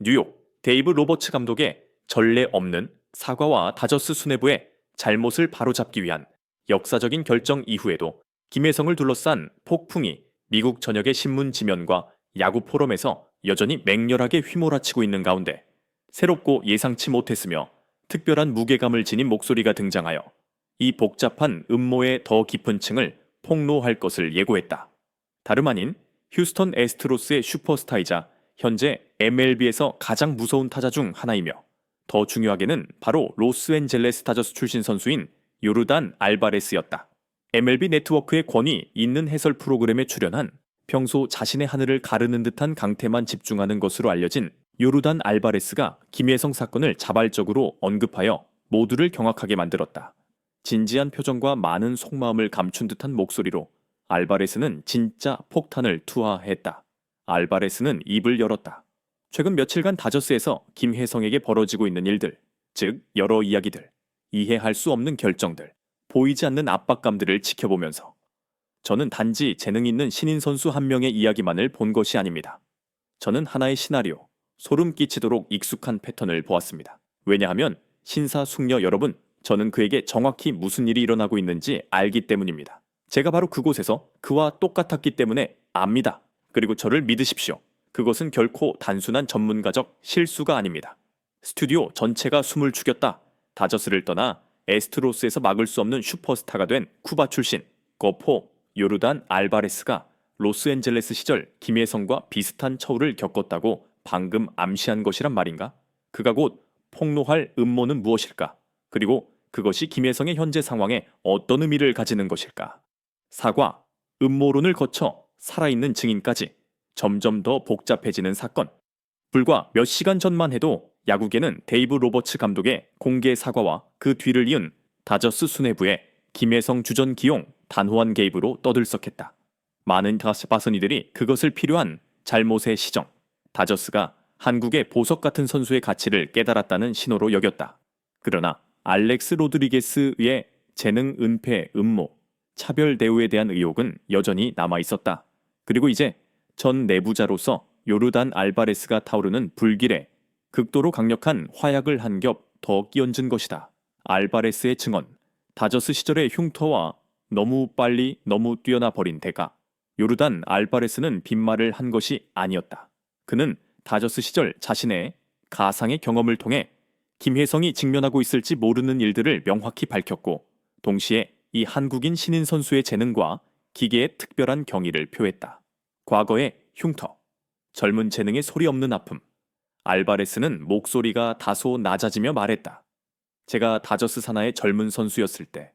뉴욕 데이브 로버츠 감독의 전례 없는 사과와 다저스 수뇌부의 잘못을 바로잡기 위한 역사적인 결정 이후에도 김혜성을 둘러싼 폭풍이 미국 전역의 신문 지면과 야구 포럼에서 여전히 맹렬하게 휘몰아치고 있는 가운데 새롭고 예상치 못했으며 특별한 무게감을 지닌 목소리가 등장하여 이 복잡한 음모의 더 깊은 층을 폭로할 것을 예고했다. 다름 아닌 휴스턴 애스트로스의 슈퍼스타이자 현재 MLB에서 가장 무서운 타자 중 하나이며 더 중요하게는 바로 로스앤젤레스 다저스 출신 선수인 요르단 알바레스였다. MLB 네트워크의 권위 있는 해설 프로그램에 출연한 평소 자신의 하늘을 가르는 듯한 강태만 집중하는 것으로 알려진 요르단 알바레스가 김혜성 사건을 자발적으로 언급하여 모두를 경악하게 만들었다. 진지한 표정과 많은 속마음을 감춘 듯한 목소리로 알바레스는 진짜 폭탄을 투하했다. 알바레스는 입을 열었다. 최근 며칠간 다저스에서 김혜성에게 벌어지고 있는 일들, 즉 여러 이야기들, 이해할 수 없는 결정들, 보이지 않는 압박감들을 지켜보면서 저는 단지 재능 있는 신인 선수 한 명의 이야기만을 본 것이 아닙니다. 저는 하나의 시나리오, 소름 끼치도록 익숙한 패턴을 보았습니다. 왜냐하면 신사숙녀 여러분, 저는 그에게 정확히 무슨 일이 일어나고 있는지 알기 때문입니다. 제가 바로 그곳에서 그와 똑같았기 때문에 압니다. 그리고 저를 믿으십시오. 그것은 결코 단순한 전문가적 실수가 아닙니다. 스튜디오 전체가 숨을 죽였다. 다저스를 떠나 에스트로스에서 막을 수 없는 슈퍼스타가 된 쿠바 출신 거포 요르단 알바레스가 로스앤젤레스 시절 김혜성과 비슷한 처우를 겪었다고 방금 암시한 것이란 말인가? 그가 곧 폭로할 음모는 무엇일까? 그리고 그것이 김혜성의 현재 상황에 어떤 의미를 가지는 것일까? 사과, 음모론을 거쳐 살아있는 증인까지 점점 더 복잡해지는 사건. 불과 몇 시간 전만 해도 야구계는 데이브 로버츠 감독의 공개 사과와 그 뒤를 이은 다저스 수뇌부의 김혜성 주전 기용 단호한 개입으로 떠들썩했다. 많은 바스니들이 그것을 필요한 잘못의 시정, 다저스가 한국의 보석 같은 선수의 가치를 깨달았다는 신호로 여겼다. 그러나 알렉스 로드리게스의 재능 은폐 음모, 차별 대우에 대한 의혹은 여전히 남아 있었다. 그리고 이제 전 내부자로서 요르단 알바레스가 타오르는 불길에 극도로 강력한 화약을 한 겹 더 끼얹은 것이다. 알바레스의 증언, 다저스 시절의 흉터와 너무 빨리 너무 뛰어나 버린 대가. 요르단 알바레스는 빈말을 한 것이 아니었다. 그는 다저스 시절 자신의 가상의 경험을 통해 김혜성이 직면하고 있을지 모르는 일들을 명확히 밝혔고 동시에 이 한국인 신인 선수의 재능과 기계의 특별한 경의를 표했다. 과거의 흉터, 젊은 재능의 소리 없는 아픔. 알바레스는 목소리가 다소 낮아지며 말했다. 제가 다저스 산하의 젊은 선수였을 때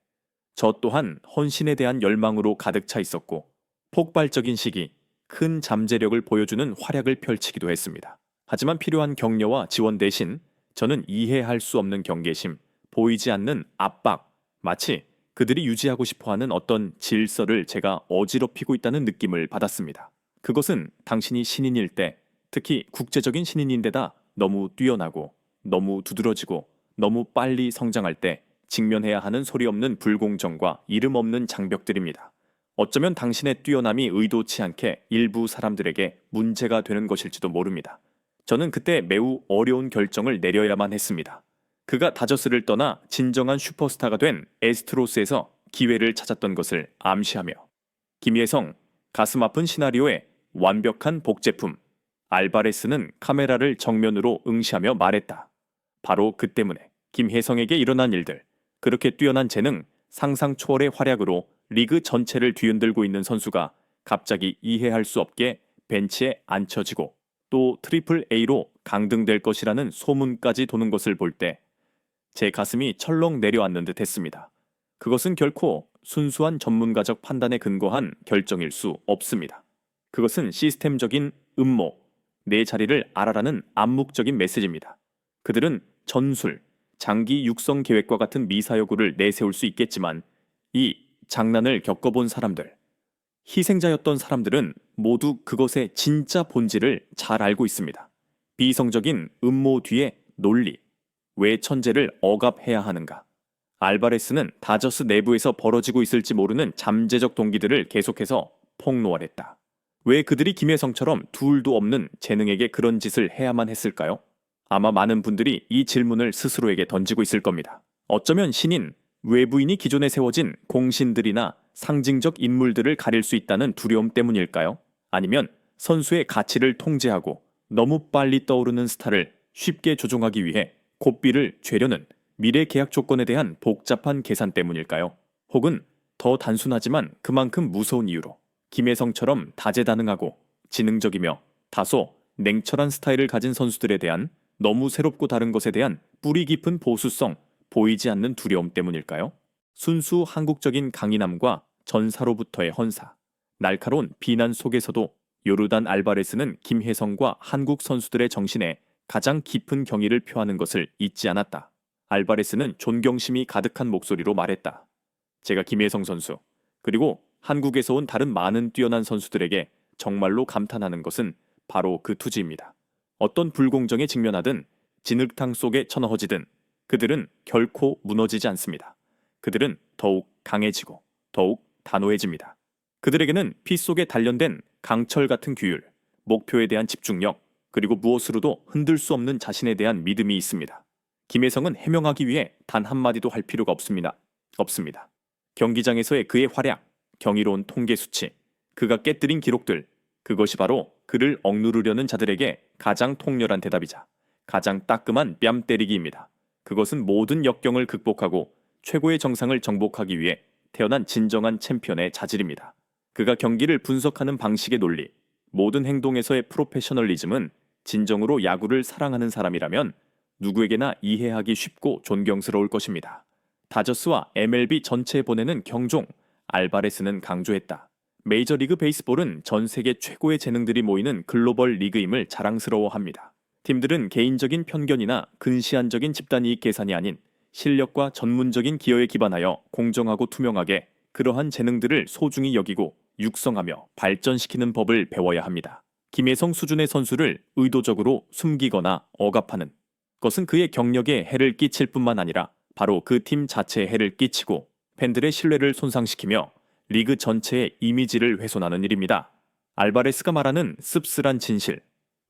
저 또한 헌신에 대한 열망으로 가득 차 있었고 폭발적인 시기, 큰 잠재력을 보여주는 활약을 펼치기도 했습니다. 하지만 필요한 격려와 지원 대신 저는 이해할 수 없는 경계심, 보이지 않는 압박, 마치 그들이 유지하고 싶어하는 어떤 질서를 제가 어지럽히고 있다는 느낌을 받았습니다. 그것은 당신이 신인일 때, 특히 국제적인 신인인데다 너무 뛰어나고 너무 두드러지고 너무 빨리 성장할 때 직면해야 하는 소리 없는 불공정과 이름 없는 장벽들입니다. 어쩌면 당신의 뛰어남이 의도치 않게 일부 사람들에게 문제가 되는 것일지도 모릅니다. 저는 그때 매우 어려운 결정을 내려야만 했습니다. 그가 다저스를 떠나 진정한 슈퍼스타가 된 에스트로스에서 기회를 찾았던 것을 암시하며 김혜성, 가슴 아픈 시나리오의 완벽한 복제품. 알바레스는 카메라를 정면으로 응시하며 말했다. 바로 그 때문에 김혜성에게 일어난 일들, 그렇게 뛰어난 재능, 상상 초월의 활약으로 리그 전체를 뒤흔들고 있는 선수가 갑자기 이해할 수 없게 벤치에 앉혀지고 또 트리플 A로 강등될 것이라는 소문까지 도는 것을 볼 때 제 가슴이 철렁 내려앉는 듯 했습니다. 그것은 결코 순수한 전문가적 판단에 근거한 결정일 수 없습니다. 그것은 시스템적인 음모, 내 자리를 알아라는 암묵적인 메시지입니다. 그들은 전술, 장기 육성 계획과 같은 미사여구를 내세울 수 있겠지만 이 장난을 겪어본 사람들, 희생자였던 사람들은 모두 그것의 진짜 본질을 잘 알고 있습니다. 비이성적인 음모 뒤의 논리, 왜 천재를 억압해야 하는가? 알바레스는 다저스 내부에서 벌어지고 있을지 모르는 잠재적 동기들을 계속해서 폭로하랬다. 왜 그들이 김혜성처럼 둘도 없는 재능에게 그런 짓을 해야만 했을까요? 아마 많은 분들이 이 질문을 스스로에게 던지고 있을 겁니다. 어쩌면 신인, 외부인이 기존에 세워진 공신들이나 상징적 인물들을 가릴 수 있다는 두려움 때문일까요? 아니면 선수의 가치를 통제하고 너무 빨리 떠오르는 스타를 쉽게 조종하기 위해 고삐를 죄려는 미래 계약 조건에 대한 복잡한 계산 때문일까요? 혹은 더 단순하지만 그만큼 무서운 이유로 김혜성처럼 다재다능하고 지능적이며 다소 냉철한 스타일을 가진 선수들에 대한 너무 새롭고 다른 것에 대한 뿌리 깊은 보수성, 보이지 않는 두려움 때문일까요? 순수 한국적인 강인함과 전사로부터의 헌사, 날카로운 비난 속에서도 요르단 알바레스는 김혜성과 한국 선수들의 정신에 가장 깊은 경의를 표하는 것을 잊지 않았다. 알바레스는 존경심이 가득한 목소리로 말했다. 제가 김혜성 선수, 그리고 한국에서 온 다른 많은 뛰어난 선수들에게 정말로 감탄하는 것은 바로 그 투지입니다. 어떤 불공정에 직면하든 진흙탕 속에 처넣어지든 그들은 결코 무너지지 않습니다. 그들은 더욱 강해지고 더욱 단호해집니다. 그들에게는 피 속에 단련된 강철 같은 규율, 목표에 대한 집중력, 그리고 무엇으로도 흔들 수 없는 자신에 대한 믿음이 있습니다. 김혜성은 해명하기 위해 단 한마디도 할 필요가 없습니다. 경기장에서의 그의 활약, 경이로운 통계 수치, 그가 깨뜨린 기록들, 그것이 바로 그를 억누르려는 자들에게 가장 통렬한 대답이자 가장 따끔한 뺨 때리기입니다. 그것은 모든 역경을 극복하고 최고의 정상을 정복하기 위해 태어난 진정한 챔피언의 자질입니다. 그가 경기를 분석하는 방식의 논리, 모든 행동에서의 프로페셔널리즘은 진정으로 야구를 사랑하는 사람이라면 누구에게나 이해하기 쉽고 존경스러울 것입니다. 다저스와 MLB 전체에 보내는 경종, 알바레스는 강조했다. 메이저리그 베이스볼은 전 세계 최고의 재능들이 모이는 글로벌 리그임을 자랑스러워합니다. 팀들은 개인적인 편견이나 근시안적인 집단이익 계산이 아닌 실력과 전문적인 기여에 기반하여 공정하고 투명하게 그러한 재능들을 소중히 여기고 육성하며 발전시키는 법을 배워야 합니다. 김혜성 수준의 선수를 의도적으로 숨기거나 억압하는 것은 그의 경력에 해를 끼칠 뿐만 아니라 바로 그 팀 자체에 해를 끼치고 팬들의 신뢰를 손상시키며 리그 전체의 이미지를 훼손하는 일입니다. 알바레스가 말하는 씁쓸한 진실,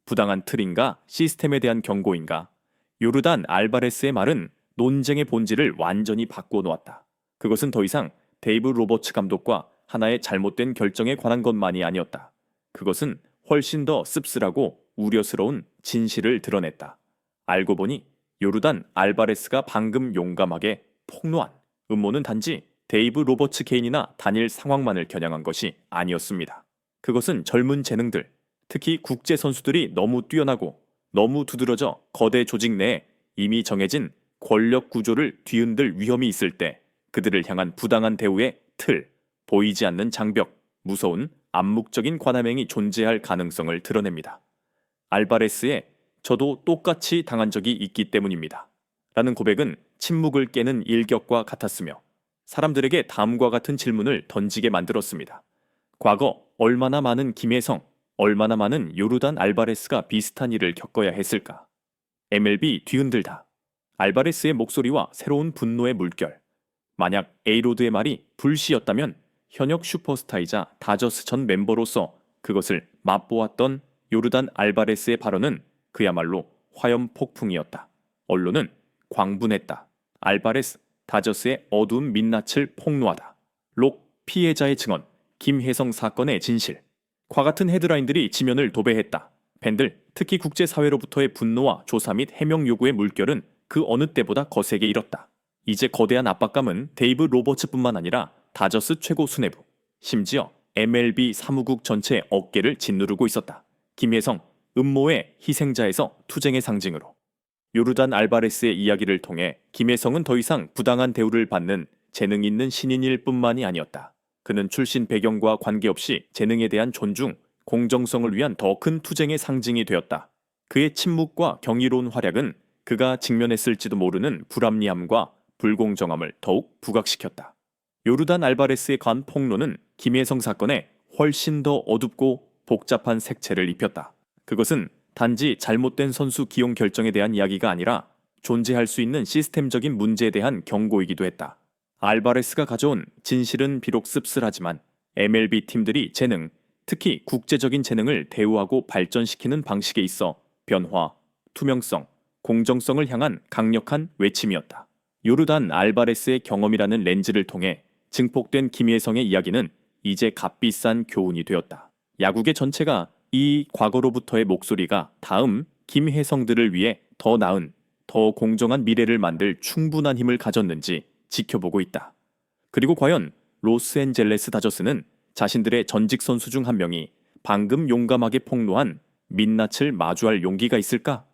부당한 틀인가 시스템에 대한 경고인가? 요르단 알바레스의 말은 논쟁의 본질을 완전히 바꾸어 놓았다. 그것은 더 이상 데이브 로버츠 감독과 하나의 잘못된 결정에 관한 것만이 아니었다. 그것은 훨씬 더 씁쓸하고 우려스러운 진실을 드러냈다. 알고 보니 요르단 알바레스가 방금 용감하게 폭로한 음모는 단지 데이브 로버츠 케인이나 단일 상황만을 겨냥한 것이 아니었습니다. 그것은 젊은 재능들, 특히 국제 선수들이 너무 뛰어나고 너무 두드러져 거대 조직 내에 이미 정해진 권력 구조를 뒤흔들 위험이 있을 때 그들을 향한 부당한 대우의 틀, 보이지 않는 장벽, 무서운 암묵적인 관함행이 존재할 가능성을 드러냅니다. 알바레스의 저도 똑같이 당한 적이 있기 때문입니다. 라는 고백은 침묵을 깨는 일격과 같았으며 사람들에게 다음과 같은 질문을 던지게 만들었습니다. 과거 얼마나 많은 김혜성, 얼마나 많은 요르단 알바레스가 비슷한 일을 겪어야 했을까? MLB 뒤흔들다. 알바레스의 목소리와 새로운 분노의 물결. 만약 에이로드의 말이 불씨였다면 현역 슈퍼스타이자 다저스 전 멤버로서 그것을 맛보았던 요르단 알바레스의 발언은 그야말로 화염 폭풍이었다. 언론은 광분했다. 알바레스, 다저스의 어두운 민낯을 폭로하다. 록 피해자의 증언, 김혜성 사건의 진실. 과 같은 헤드라인들이 지면을 도배했다. 팬들, 특히 국제사회로부터의 분노와 조사 및 해명 요구의 물결은 그 어느 때보다 거세게 일었다. 이제 거대한 압박감은 데이브 로버츠뿐만 아니라 다저스 최고 수뇌부, 심지어 MLB 사무국 전체의 어깨를 짓누르고 있었다. 김혜성, 음모의 희생자에서 투쟁의 상징으로. 요르단 알바레스의 이야기를 통해 김혜성은 더 이상 부당한 대우를 받는 재능 있는 신인일 뿐만이 아니었다. 그는 출신 배경과 관계없이 재능에 대한 존중, 공정성을 위한 더 큰 투쟁의 상징이 되었다. 그의 침묵과 경이로운 활약은 그가 직면했을지도 모르는 불합리함과 불공정함을 더욱 부각시켰다. 요르단 알바레스의 관 폭로는 김혜성 사건에 훨씬 더 어둡고 복잡한 색채를 입혔다. 그것은 단지 잘못된 선수 기용 결정에 대한 이야기가 아니라 존재할 수 있는 시스템적인 문제에 대한 경고이기도 했다. 알바레스가 가져온 진실은 비록 씁쓸하지만 MLB 팀들이 재능, 특히 국제적인 재능을 대우하고 발전시키는 방식에 있어 변화, 투명성, 공정성을 향한 강력한 외침이었다. 요르단 알바레스의 경험이라는 렌즈를 통해 증폭된 김혜성의 이야기는 이제 값비싼 교훈이 되었다. 야구계 전체가 이 과거로부터의 목소리가 다음 김혜성들을 위해 더 나은, 더 공정한 미래를 만들 충분한 힘을 가졌는지 지켜보고 있다. 그리고 과연 로스앤젤레스 다저스는 자신들의 전직 선수 중 한 명이 방금 용감하게 폭로한 민낯을 마주할 용기가 있을까?